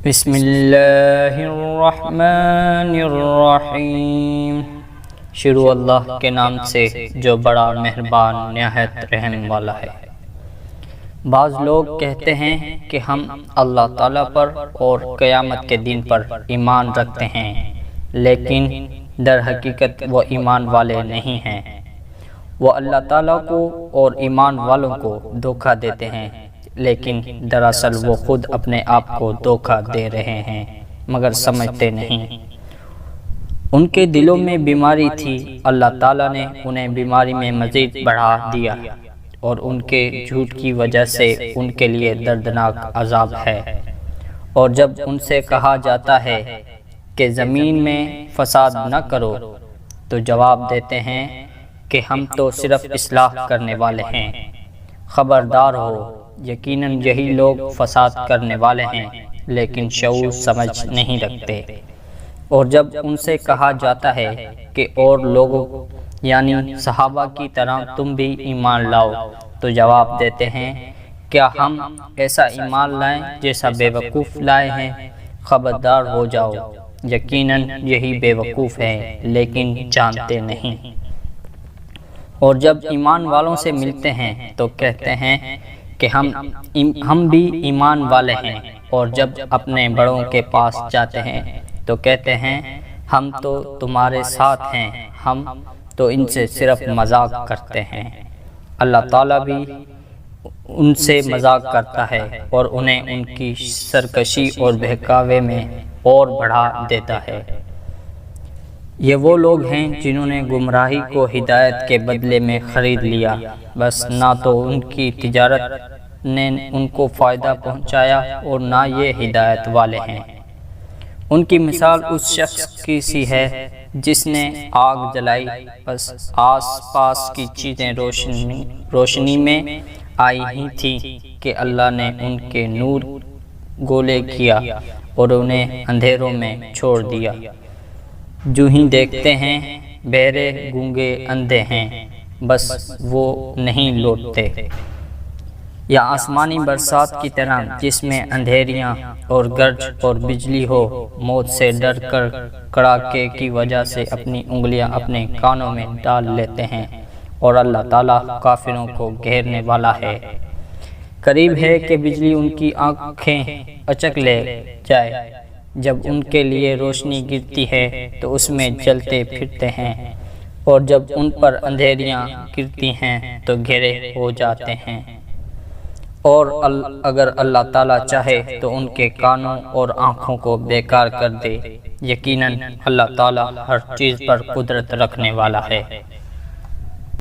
بسم اللہ الرحمن الرحیم۔ شروع اللہ کے نام سے جو بڑا مہربان نہایت رحم والا ہے۔ بعض لوگ کہتے ہیں کہ ہم اللہ تعالیٰ پر اور قیامت کے دن پر ایمان رکھتے ہیں، لیکن در حقیقت وہ ایمان والے نہیں ہیں۔ وہ اللہ تعالیٰ کو اور ایمان والوں کو دھوکہ دیتے ہیں، لیکن دراصل وہ خود اپنے آپ کو دھوکہ دے رہے ہیں مگر سمجھتے نہیں۔ ان کے دلوں میں بیماری تھی، اللہ تعالیٰ نے انہیں بیماری میں مزید بڑھا دیا، اور ان کے جھوٹ کی وجہ سے ان کے لیے دردناک عذاب ہے۔ اور جب ان سے کہا جاتا ہے کہ زمین میں فساد نہ کرو، تو جواب دیتے ہیں کہ ہم تو صرف اصلاح کرنے والے ہیں۔ خبردار ہو، یقیناً یہی لوگ فساد کرنے والے ہیں، لیکن شعور سمجھ نہیں رکھتے۔ اور جب ان سے کہا جاتا ہے کہ اور لوگوں یعنی صحابہ کی طرح تم بھی ایمان لاؤ، تو جواب دیتے ہیں کیا ہم ایسا ایمان لائیں جیسا بے وقوف لائے ہیں؟ خبردار ہو جاؤ، یقیناً یہی بے وقوف ہیں لیکن جانتے نہیں۔ اور جب ایمان والوں سے ملتے ہیں تو کہتے ہیں کہ ہم بھی ایمان والے ہیں، اور جب اپنے بڑوں کے پاس جاتے ہیں تو کہتے ہیں ہم تو تمہارے ساتھ ہیں، ہم تو ان سے صرف مذاق کرتے ہیں۔ اللہ تعالیٰ بھی ان سے مذاق کرتا ہے اور انہیں ان کی سرکشی اور بہکاوے میں اور بڑھا دیتا ہے۔ یہ وہ لوگ ہیں جنہوں نے گمراہی کو ہدایت کے بدلے میں خرید لیا، بس نہ تو ان کی تجارت نے ان کو فائدہ پہنچایا اور نہ یہ ہدایت والے ہیں۔ ان کی مثال اس شخص کی سی ہے جس نے آگ جلائی، بس آس پاس کی چیزیں روشنی میں آئی ہی تھیں کہ اللہ نے ان کے نور گولے کیا اور انہیں اندھیروں میں چھوڑ دیا۔ جو ہی دیکھتے ہیں بہرے گونگے اندھے ہیں، بس وہ نہیں لوٹتے۔ یا آسمانی برسات کی طرح جس میں اندھیریاں اور گرج اور بجلی ہو، موت سے ڈر کر کڑاکے کی وجہ سے اپنی انگلیاں اپنے کانوں میں ڈال لیتے ہیں، اور اللہ تعالیٰ کافروں کو گھیرنے والا ہے۔ قریب ہے کہ بجلی ان کی آنکھیں اچک لے جائے، جب ان کے لیے روشنی گرتی ہے تو اس میں چلتے پھرتے ہیں، اور جب ان پر اندھیریاں گرتی ہیں تو گھیرے ہو جاتے ہیں۔ اور اگر اللہ تعالیٰ چاہے تو ان کے کانوں اور آنکھوں کو بیکار کر دے۔ یقیناً اللہ تعالیٰ ہر چیز پر قدرت رکھنے والا ہے۔